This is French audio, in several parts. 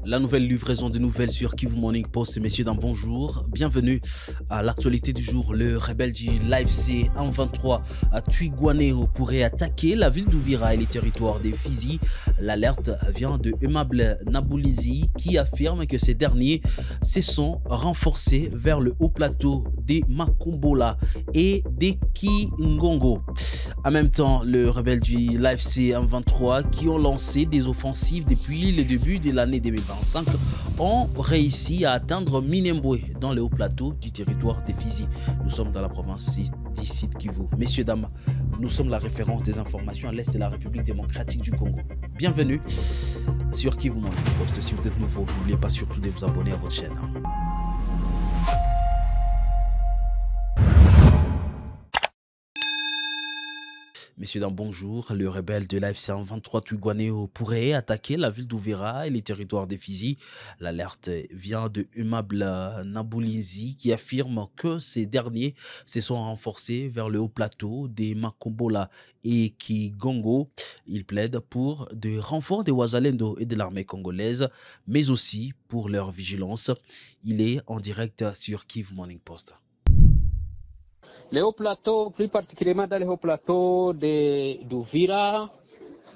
La nouvelle livraison de nouvelles sur Kivu Morning Post. Messieurs, dames, bonjour. Bienvenue à l'actualité du jour. Le rebelle du l'AFC 123 à Twigwanéo pourrait attaquer la ville d'Ouvira et les territoires des Fizi. L'alerte vient de Aimable Naboulizi qui affirme que ces derniers se sont renforcés vers le haut plateau des Makombola et des Kingongo. En même temps, le rebelle du l'AFC 123 qui ont lancé des offensives depuis le début de l'année 2025 ont réussi à atteindre Minembwe dans le haut plateau du territoire des Fizi. Nous sommes dans la province d'ici Kivu. Messieurs, dames, nous sommes la référence des informations à l'est de la République démocratique du Congo. Bienvenue sur Kivu Morning Post. Si vous êtes nouveau, n'oubliez pas surtout de vous abonner à votre chaîne. Messieurs, dames, bonjour. Le rebelle de l'AFC 123 Twigwanéo pourrait attaquer la ville d'Ouvira et les territoires des Fizi. L'alerte vient de Aimable Naboulizi qui affirme que ces derniers se sont renforcés vers le haut plateau des Makombola et Kigongo. Il plaide pour des renforts des Wazalendo et de l'armée congolaise, mais aussi pour leur vigilance. Il est en direct sur Kivu Morning Post. Les hauts plateaux, plus particulièrement dans les hauts plateaux d'Ouvira,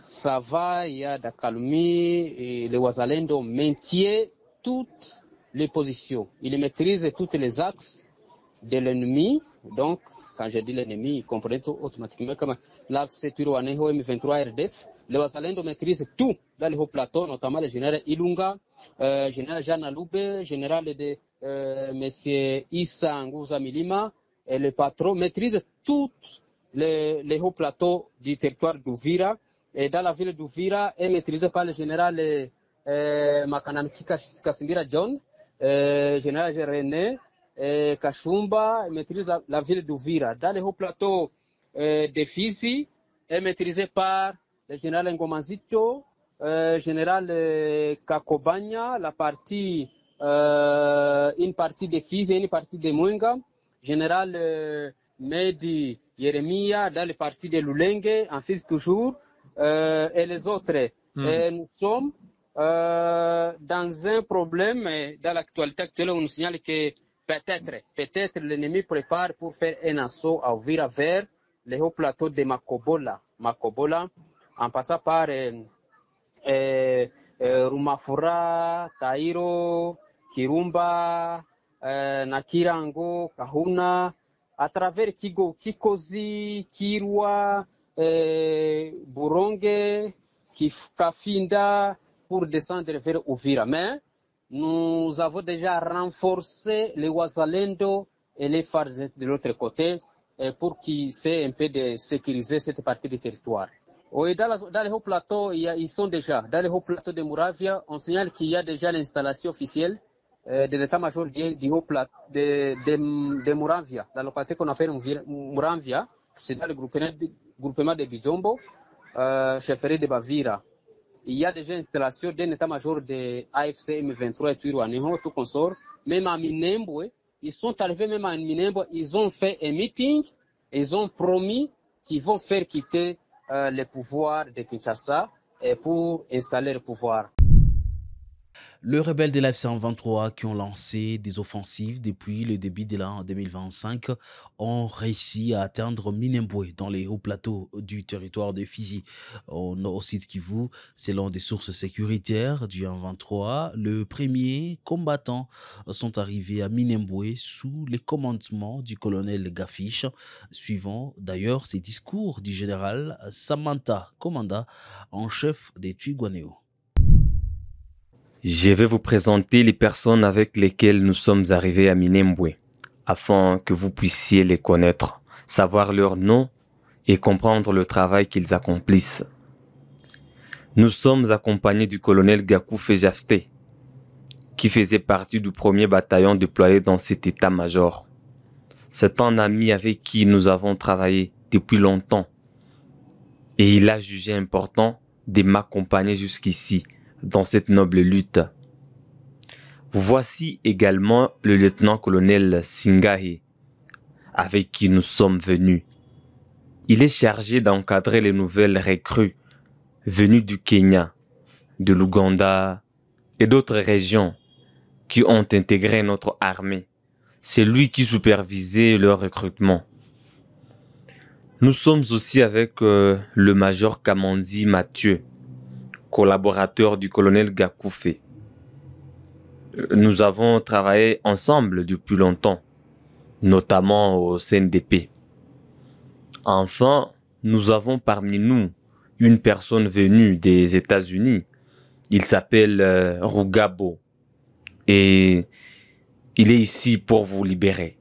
ça va, il y a de la calmie, et les Wazalendo maintiennent toutes les positions. Ils maîtrisent tous les axes de l'ennemi. Donc, quand je dis l'ennemi, ils comprennent automatiquement comme l'AFC Twigwanéo M23 RDF. Les Wazalendo maîtrisent tout dans les hauts plateaux, notamment le général Ilunga, général Jean Aloube, général de M. Issa Nguza Milima. Et le patron maîtrise tous les hauts plateaux du territoire d'Ouvira. Et dans la ville d'Ouvira, est maîtrisée par le général Makanamiki Kasimbira John, général René Kashumba, maîtrise la ville d'Ouvira. Dans les hauts plateaux de Fizi, est maîtrisé par le général Ngomazito, général Kakobanya, une partie de Fizi et une partie de Mwenga. Général Mehdi Yeremia dans le parti de Lulenge, en Fizi toujours, et les autres. Et nous sommes dans un problème, dans l'actualité actuelle, on nous signale que peut-être l'ennemi prépare pour faire un assaut à Ouvira vers les hauts plateaux de Makobola, en passant par Rumafura, Tairo, Kirumba, Nakirango, Kahuna, à travers Kikozi, Kirwa, Buronge, Kafinda, pour descendre vers Ouvira. Mais nous avons déjà renforcé les Wazalendo et les FARC de l'autre côté pour qu'ils essaient un peu de sécuriser cette partie du territoire. Oui, dans les hauts plateaux, ils sont déjà. Dans les hauts plateaux de Muravia, on signale qu'il y a déjà l'installation officielle de l'état-major du haut plat de Muramvia, dans le quartier qu'on appelle Muramvia, c'est dans le groupement de Bizombo, chefferie de Bavira. Il y a déjà installation d'un état-major de AFC M23 et Twigwanéo, tout consort. Même à Minembwe, ils sont arrivés même à Minembwe, ils ont fait un meeting, ils ont promis qu'ils vont faire quitter le pouvoir de Kinshasa pour installer le pouvoir. Le rebelle de l'AFC 123 qui ont lancé des offensives depuis le début de l'an 2025 ont réussi à atteindre Minembwe dans les hauts plateaux du territoire de Fizi au site Kivu. Selon des sources sécuritaires du 123, le premier combattant sont arrivés à Minembwe sous les commandements du colonel Gafiche, suivant d'ailleurs ces discours du général Samantha, commandant en chef des Twigwanéo. Je vais vous présenter les personnes avec lesquelles nous sommes arrivés à Minembwe, afin que vous puissiez les connaître, savoir leur nom et comprendre le travail qu'ils accomplissent. Nous sommes accompagnés du colonel Gakou Fejafte, qui faisait partie du premier bataillon déployé dans cet état-major. C'est un ami avec qui nous avons travaillé depuis longtemps, et il a jugé important de m'accompagner jusqu'ici, dans cette noble lutte. Voici également le lieutenant-colonel Singahi, avec qui nous sommes venus. Il est chargé d'encadrer les nouvelles recrues venues du Kenya, de l'Ouganda, et d'autres régions qui ont intégré notre armée. C'est lui qui supervisait leur recrutement. Nous sommes aussi avec le major Kamandi Mathieu, collaborateur du colonel Gakoufé. Nous avons travaillé ensemble depuis longtemps, notamment au CNDP. Enfin, nous avons parmi nous une personne venue des États-Unis. Il s'appelle Rugabo et il est ici pour vous libérer.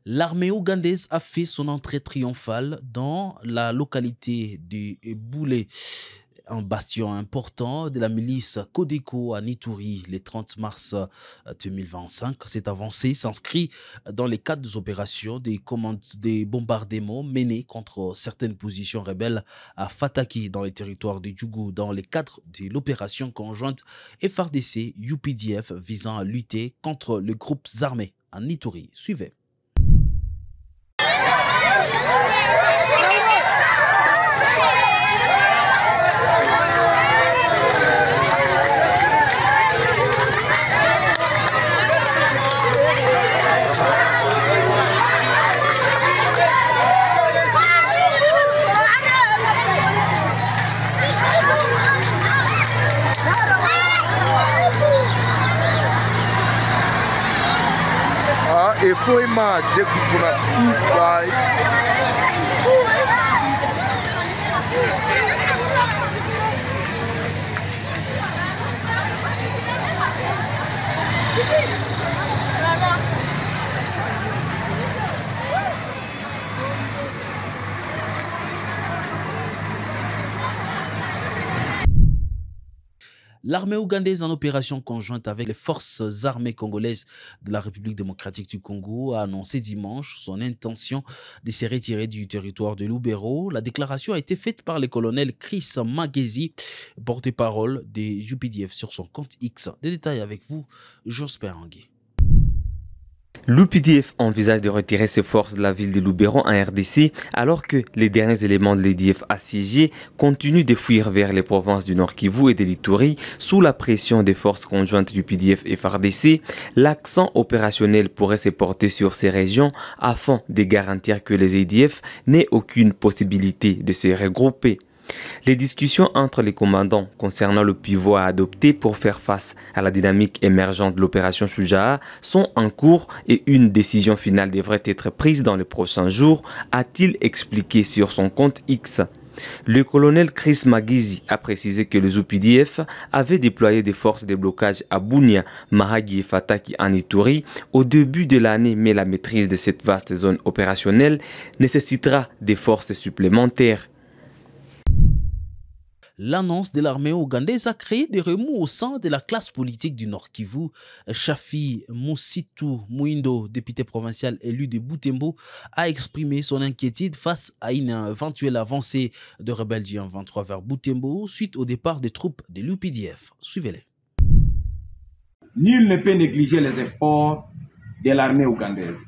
L'armée ougandaise a fait son entrée triomphale dans la localité de Boulé, un bastion important de la milice Codeco à Nitouri le 30 mars 2025. Cette avancée s'inscrit dans les cadres des opérations des bombardements menés contre certaines positions rebelles à Fataki dans les territoires de Djougou dans le cadre de l'opération conjointe FARDC-UPDF visant à lutter contre les groupes armés à Nitouri. Suivez. E foi ma je kuna pai L'armée ougandaise en opération conjointe avec les forces armées congolaises de la République démocratique du Congo a annoncé dimanche son intention de se retirer du territoire de Lubero. La déclaration a été faite par le colonel Chris Magezi, porte-parole des UPDF sur son compte X. Des détails avec vous, Josper Angui. L'UPDF envisage de retirer ses forces de la ville de Lubero en RDC alors que les derniers éléments de l'EDF assiégés continuent de fuir vers les provinces du Nord Kivu et de l'Ituri sous la pression des forces conjointes du UPDF et FARDC. L'accent opérationnel pourrait se porter sur ces régions afin de garantir que les EDF n'aient aucune possibilité de se regrouper. Les discussions entre les commandants concernant le pivot à adopter pour faire face à la dynamique émergente de l'opération Shuja'a sont en cours et une décision finale devrait être prise dans les prochains jours, a-t-il expliqué sur son compte X. Le colonel Chris Magezi a précisé que les UPDF avaient déployé des forces de blocage à Bunia, Mahagi et Fataki en Ituri au début de l'année, mais la maîtrise de cette vaste zone opérationnelle nécessitera des forces supplémentaires. L'annonce de l'armée ougandaise a créé des remous au sein de la classe politique du Nord Kivu. Shafi Moussitou Mouindo, député provincial élu de Butembo, a exprimé son inquiétude face à une éventuelle avancée de rebelles du 23 vers Butembo suite au départ des troupes de l'UPDF. Suivez-les. Nul ne peut négliger les efforts de l'armée ougandaise.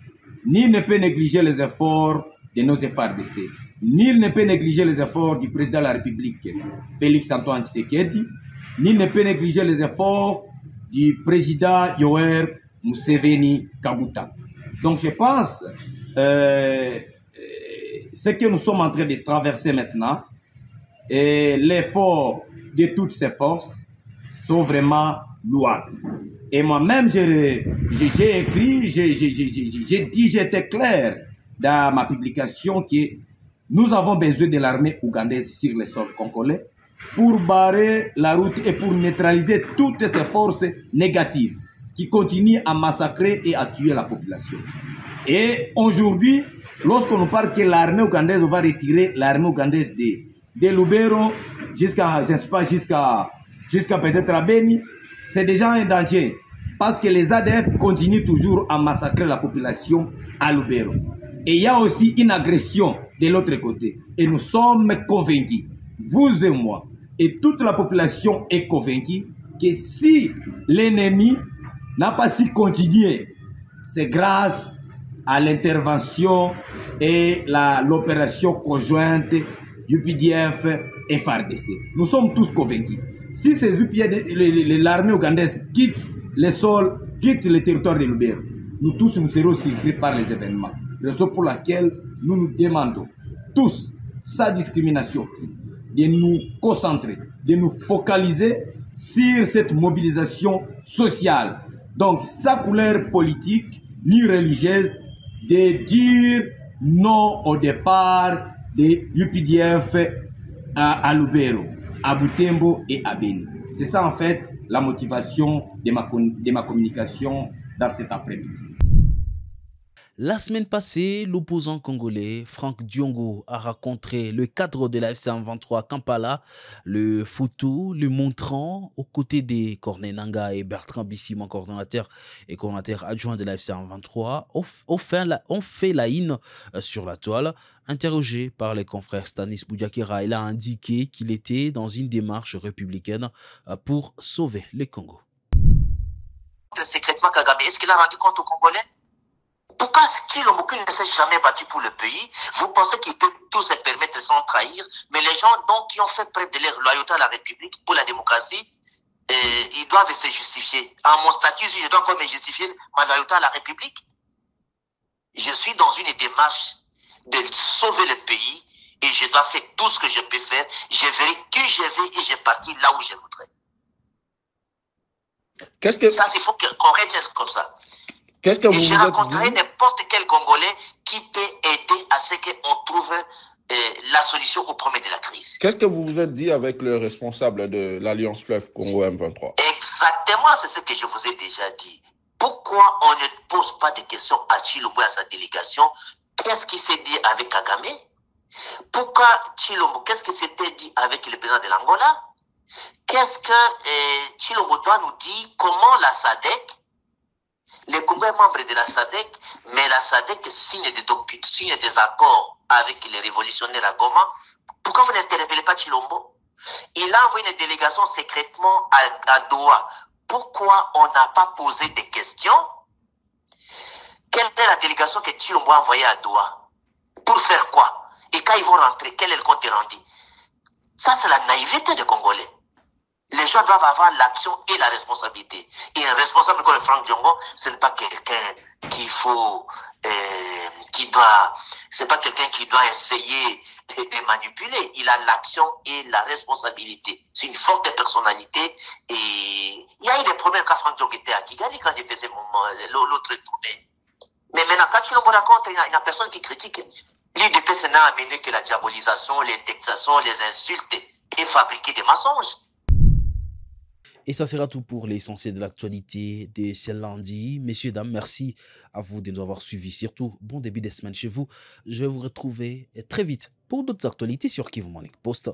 Nul ne peut négliger les efforts de nos FARDC. Nul ne peut négliger les efforts du président de la République, Félix Antoine Tshisekedi. Nul ne peut négliger les efforts du président Yoweri Museveni Kaguta. Donc je pense ce que nous sommes en train de traverser maintenant, et l'effort de toutes ces forces sont vraiment louables. Et moi-même, j'ai écrit, j'ai dit, j'étais clair dans ma publication que nous avons besoin de l'armée ougandaise sur les sols congolais pour barrer la route et pour neutraliser toutes ces forces négatives qui continuent à massacrer et à tuer la population. Et aujourd'hui, lorsqu'on nous parle que l'armée ougandaise va retirer l'armée ougandaise de Lubero jusqu'à peut-être à Beni, c'est déjà un danger parce que les ADF continuent toujours à massacrer la population à Lubero. Et il y a aussi une agression de l'autre côté. Et nous sommes convaincus, vous et moi, et toute la population est convaincue que si l'ennemi n'a pas si continué, c'est grâce à l'intervention et l'opération conjointe du UPDF et FARDC. Nous sommes tous convaincus. Si ces l'armée ougandaise quitte les sols, quitte le territoire de Lubero, nous tous nous serons surpris par les événements. Raison pour laquelle nous nous demandons tous, sans discrimination, de nous concentrer, de nous focaliser sur cette mobilisation sociale. Donc, sans couleur politique ni religieuse, de dire non au départ de l'UPDF à Lubero, à Butembo et à Beni. C'est ça en fait la motivation de ma communication dans cet après-midi. La semaine passée, l'opposant congolais Franck Diongo a rencontré le cadre de la FC 23 à Kampala, le photo le montrant aux côtés des Corneille Nangaa et Bertrand Bissiman, coordonnateur et coordonnateur adjoint de la FC 23, ont fait la une sur la toile. Interrogé par les confrères Stanis Boudiakera, il a indiqué qu'il était dans une démarche républicaine pour sauver le Congo. Secrètement, Kagame, est-ce qu'il a rendu compte aux Congolais? Pourquoi Tshilombo ne s'est jamais battu pour le pays? Vous pensez qu'il peut tout se permettre sans trahir? Mais les gens donc qui ont fait preuve de leur loyauté à la République, pour la démocratie, ils doivent se justifier. À mon statut, si je dois encore me justifier ma loyauté à la République, je suis dans une démarche de sauver le pays et je dois faire tout ce que je peux faire. Je verrai qui je vais et je partis là où je voudrais. Ça, il faut qu'on retienne comme ça. Qu'est-ce que vous j'ai rencontré n'importe quel Congolais qui peut aider à ce qu'on trouve la solution au problème de la crise. Qu'est-ce que vous vous êtes dit avec le responsable de l'Alliance Fleuve Congo M23? Exactement, c'est ce que je vous ai déjà dit. Pourquoi on ne pose pas de questions à Tshilombo et à sa délégation? Qu'est-ce qui s'est dit avec Kagame? Pourquoi Tshilombo, qu'est-ce qui s'était dit avec le président de l'Angola? Qu'est-ce que Tshilombo doit nous dire? Comment la SADC, les Congolais membres de la SADC, mais la SADC signe des accords avec les révolutionnaires à Goma. Pourquoi vous n'interpellez pas Tshilombo? Il a envoyé une délégation secrètement à Doha. Pourquoi on n'a pas posé des questions? Quelle est la délégation que Tshilombo a envoyée à Doha? Pour faire quoi? Et quand ils vont rentrer, quel est le compte rendu? Ça, c'est la naïveté des Congolais. Les gens doivent avoir l'action et la responsabilité. Et un responsable comme Franck Diongo, ce n'est pas quelqu'un c'est pas quelqu'un qui doit essayer de manipuler. Il a l'action et la responsabilité. C'est une forte personnalité. Et il y a eu des problèmes quand Franck Diongo était à Kigali, quand j'ai fait l'autre tournée. Mais maintenant, quand tu le racontes, il n'y a personne qui critique. L'UDP n'a amené que la diabolisation, l'indexation, les insultes et fabriquer des mensonges. Et ça sera tout pour l'essentiel de l'actualité de ce lundi. Messieurs, dames, merci à vous de nous avoir suivis. Surtout, bon début de semaine chez vous. Je vais vous retrouver très vite pour d'autres actualités sur Kivu Morning Post.